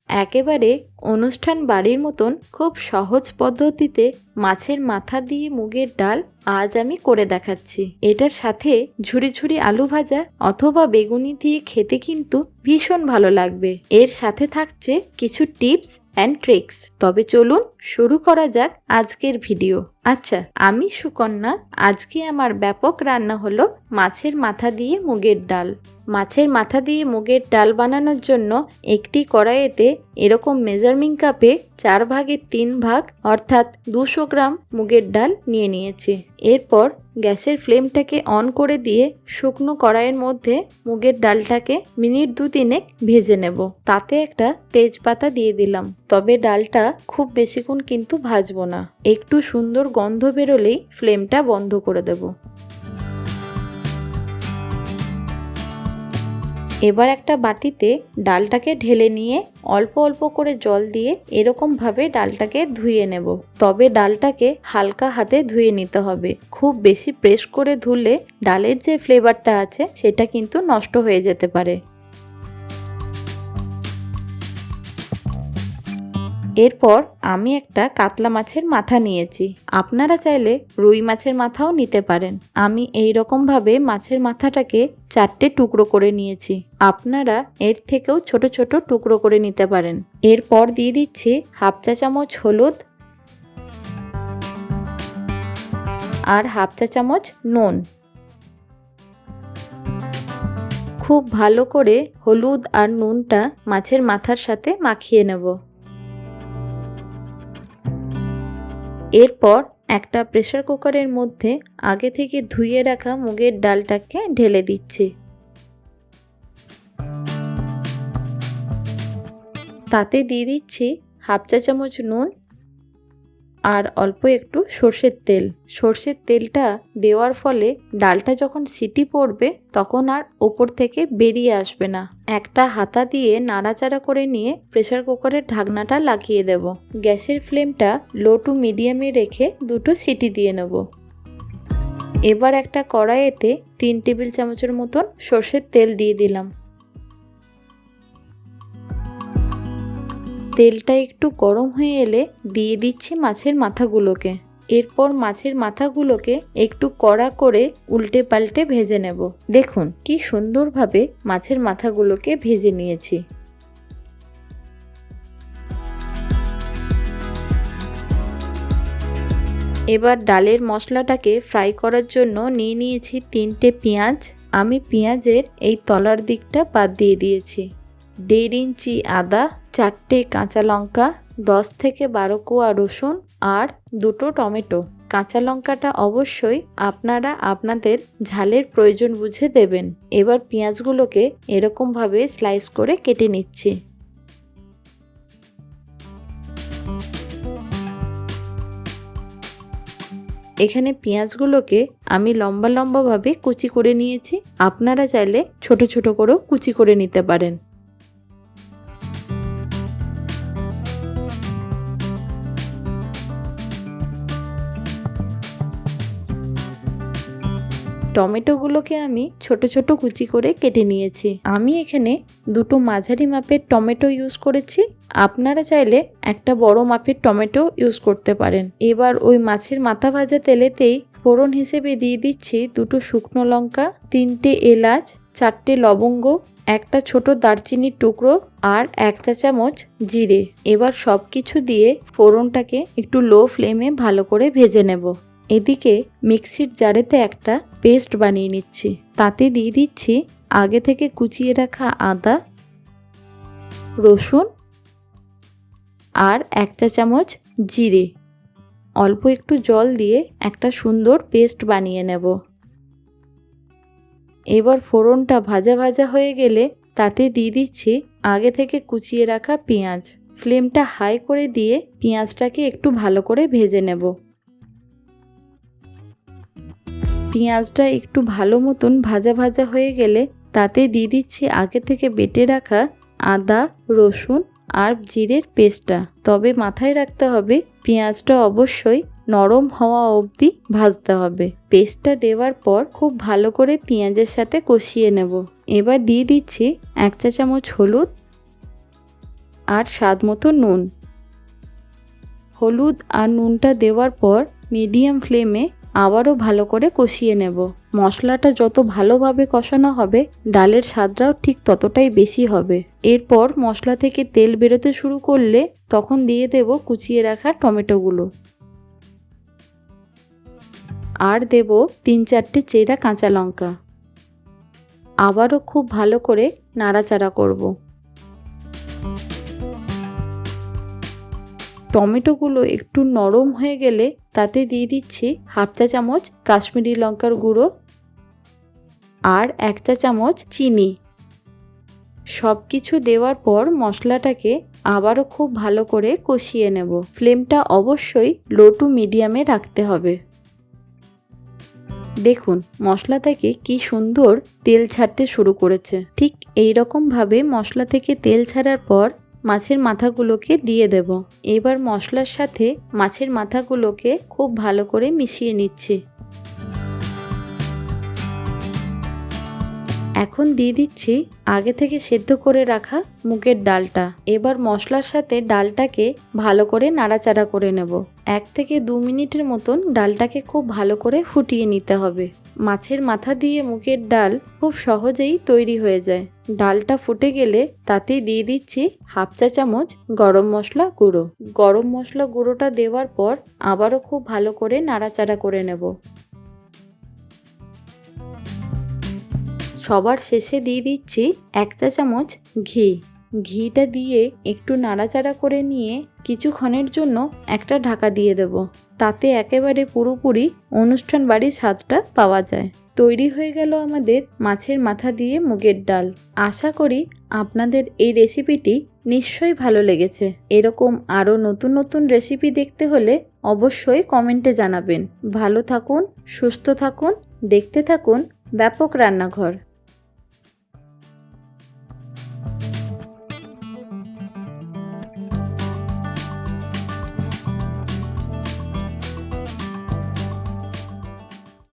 একেবারে অনুষ্ঠান বাড়ির মতন খুব সহজ পদ্ধতিতে মাছের মাথা দিয়ে মুগের ডাল আজ আমি করে দেখাচ্ছি। এটার সাথে ঝুরি ঝুরি আলু ভাজা অথবা বেগুনি দিয়ে খেতে কিন্তু ভীষণ ভালো লাগবে। এর সাথে থাকছে কিছু টিপস অ্যান্ড ট্রিক্স। তবে চলুন শুরু করা যাক আজকের ভিডিও। আচ্ছা, আমি সুকন্যা। আজকে আমার ব্যাপক রান্না হলো মাছের মাথা দিয়ে মুগের ডাল। মাছের মাথা দিয়ে মুগের ডাল বানানোর জন্য একটি কড়াইতে এরকম মেজারমিং কাপে 4 ভাগের 3 ভাগ অর্থাৎ 200 গ্রাম মুগের ডাল নিয়ে নিয়েছি। এরপর গ্যাসের ফ্লেমটাকে অন করে দিয়ে শুকনো কড়াইয়ের মধ্যে মুগের ডালটাকে মিনিট 2-3 ভেজে নেব। তাতে একটা তেজপাতা দিয়ে দিলাম। তবে ডালটা খুব বেশিক্ষণ কিন্তু ভাজবো না। একটু সুন্দর গন্ধ বেরোলেই ফ্লেমটা বন্ধ করে দেব। এবার একটা বাটিতে ডালটাকে ঢেলে নিয়ে অল্প অল্প করে জল দিয়ে এরকমভাবে ডালটাকে ধুয়ে নেব। তবে ডালটাকে হালকা হাতে ধুয়ে নিতে হবে। খুব বেশি প্রেস করে ধুলে ডালের যে ফ্লেভারটা আছে সেটা কিন্তু নষ্ট হয়ে যেতে পারে। এরপর আমি একটা কাতলা মাছের মাথা নিয়েছি। আপনারা চাইলে রুই মাছের মাথাও নিতে পারেন। আমি এই রকমভাবে মাছের মাথাটাকে 4টে টুকরো করে নিয়েছি। আপনারা এর থেকেও ছোট ছোট টুকরো করে নিতে পারেন। এরপর দিয়ে দিচ্ছি হাফ চা চামচ হলুদ আর হাফ চা চামচ নুন। খুব ভালো করে হলুদ আর নুনটা মাছের মাথার সাথে মাখিয়ে নেব। এরপর একটা প্রেসার কুকারের মধ্যে আগে থেকে ধুয়ে রাখা মুগের ডালটাকে ঢেলে দিচ্ছি। তাতে দিয়ে দিচ্ছি হাফ চা চামচ নুন আর অল্প একটু সর্ষের তেল। সর্ষের তেলটা দেওয়ার ফলে ডালটা যখন সিটি পড়বে তখন আর ওপর থেকে বেরিয়ে আসবে না। একটা হাতা দিয়ে নাড়াচাড়া করে নিয়ে প্রেসার কুকারের ঢাকনাটা লাগিয়ে দেব। গ্যাসের ফ্লেমটা লো টু মিডিয়ামে রেখে 2টো সিটি দিয়ে নেব। এবার একটা কড়াইতে 3 টেবিল চামচের মতন সর্ষের তেল দিয়ে দিলাম। তেলটা একটু গরম হয়ে এলে দিয়ে দিচ্ছি মাছের মাথাগুলোকে। এরপর মাছের মাথাগুলোকে একটু কড়া করে উল্টে পাল্টে ভেজে নেব। দেখুন কি সুন্দরভাবে মাছের মাথাগুলোকে ভেজে নিয়েছি। এবার ডালের মশলাটাকে ফ্রাই করার জন্য নিয়ে নিয়েছি 3টে পেঁয়াজ। আমি পেঁয়াজের এই তলার দিকটা বাদ দিয়ে দিয়েছি। 1.5 ইঞ্চি আদা, 4টে কাঁচা লঙ্কা, 10 থেকে 12 কোয়া রসুন আর 2টো টমেটো। কাঁচা লঙ্কাটা অবশ্যই আপনারা আপনাদের ঝালের প্রয়োজন বুঝে দেবেন। এবার পেঁয়াজগুলোকে এরকমভাবে স্লাইস করে কেটে নিচ্ছি। এখানে পেঁয়াজগুলোকে আমি লম্বা লম্বাভাবে কুচি করে নিয়েছি। আপনারা চাইলে ছোট ছোট করেও কুচি করে নিতে পারেন। টমেটোগুলোকে আমি ছোট ছোট কুচি করে কেটে নিয়েছি। আমি এখানে 2টো মাঝারি মাপের টমেটো ইউজ করেছি। আপনারা চাইলে একটা বড় মাপের টমেটো ইউজ করতে পারেন। এবার ওই মাছের মাথা ভাজা তেলেতেই ফোড়ন হিসেবে দিয়ে দিচ্ছি 2টো শুকনো লঙ্কা, 3টে এলাচ, 4টে লবঙ্গ, একটা ছোট দারচিনির টুকরো আর 1 চা চামচ জিরে। এবার সব কিছু দিয়ে ফোড়নটাকে একটু লো ফ্লেমে ভালো করে ভেজে নেব। এদিকে মিক্সির জারেতে একটা পেস্ট বানিয়ে নিচ্ছি। তাতে দিয়ে দিচ্ছি আগে থেকে কুচিয়ে রাখা আদা, রসুন আর 1 চা চামচ জিরে। অল্প একটু জল দিয়ে একটা সুন্দর পেস্ট বানিয়ে নেব। এবার ফোড়নটা ভাজা ভাজা হয়ে গেলে তাতে দিয়ে দিচ্ছি আগে থেকে কুচিয়ে রাখা পেঁয়াজ। ফ্লেমটা হাই করে দিয়ে পেঁয়াজটাকে একটু ভালো করে ভেজে নেব। পেঁয়াজটা একটু ভালো মতন ভাজা ভাজা হয়ে গেলে তাতে দিয়ে দিচ্ছি আগে থেকে বেটে রাখা আদা, রসুন আর জিরের পেস্টটা। তবে মাথায় রাখতে হবে পেঁয়াজটা অবশ্যই নরম হওয়া অবধি ভাজতে হবে। পেস্টটা দেওয়ার পর খুব ভালো করে পেঁয়াজের সাথে কষিয়ে নেব। এবার দিয়ে দিচ্ছি 1 চা চামচ হলুদ আর স্বাদ মতো নুন। হলুদ আর নুনটা দেওয়ার পর মিডিয়াম ফ্লেমে আবারও ভালো করে কষিয়ে নেব। মশলাটা যত ভালোভাবে কষানো হবে ডালের স্বাদটাও ঠিক ততটাই বেশি হবে। এরপর মশলা থেকে তেল বেরোতে শুরু করলে তখন দিয়ে দেব কুচিয়ে রাখা টমেটোগুলো, আর দেব 3-4টে চেরা কাঁচা লঙ্কা। আবারও খুব ভালো করে নাড়াচাড়া করব। টমেটোগুলো একটু নরম হয়ে গেলে তাতে দিয়ে দিচ্ছি 1/2 চা চামচ কাশ্মীরি লঙ্কার গুঁড়ো আর 1 চা চামচ চিনি। সব কিছু দেওয়ার পর মশলাটাকে আবারও খুব ভালো করে কষিয়ে নেব। ফ্লেমটা অবশ্যই লো টু মিডিয়ামে রাখতে হবে। দেখুন মশলা থেকে কি সুন্দর তেল ছাড়তে শুরু করেছে। ঠিক এই রকমভাবে মশলা থেকে তেল ছাড়ার পর মাছের মাথাগুলোকে দিয়ে দেব। এবার মশলার সাথে মাছের মাথাগুলোকে খুব ভালো করে মিশিয়ে নিচ্ছি। এখন দিয়ে দিচ্ছি আগে থেকে সেদ্ধ করে রাখা মুগের ডালটা। এবার মশলার সাথে ডালটাকে ভালো করে নাড়াচাড়া করে নেব। 1 থেকে 2 মিনিটের মতন ডালটাকে খুব ভালো করে ফুটিয়ে নিতে হবে। মাছের মাথা দিয়ে মুগের ডাল খুব সহজেই তৈরি হয়ে যায়। ডালটা ফুটে গেলে তাতে দিয়ে দিচ্ছি 1/2 চা চামচ গরম মশলা গুঁড়ো। গরম মশলা গুঁড়োটা দেওয়ার পর আবারও খুব ভালো করে নাড়াচাড়া করে নেব। সবার শেষে দিয়ে দিচ্ছি 1 চা চামচ ঘি। ঘিটা দিয়ে একটু নাড়াচাড়া করে নিয়ে কিছুক্ষণের জন্য একটা ঢাকা দিয়ে দেব। তাতে একেবারে পুরোপুরি অনুষ্ঠান বাড়ির স্বাদটা পাওয়া যায়। তৈরি হয়ে গেল আমাদের মাছের মাথা দিয়ে মুগের ডাল। আশা করি আপনাদের এই রেসিপিটি নিশ্চয়ই ভালো লেগেছে। এরকম আরও নতুন নতুন রেসিপি দেখতে হলে অবশ্যই কমেন্টে জানাবেন। ভালো থাকুন, সুস্থ থাকুন, দেখতে থাকুন ব্যাপক রান্নাঘর।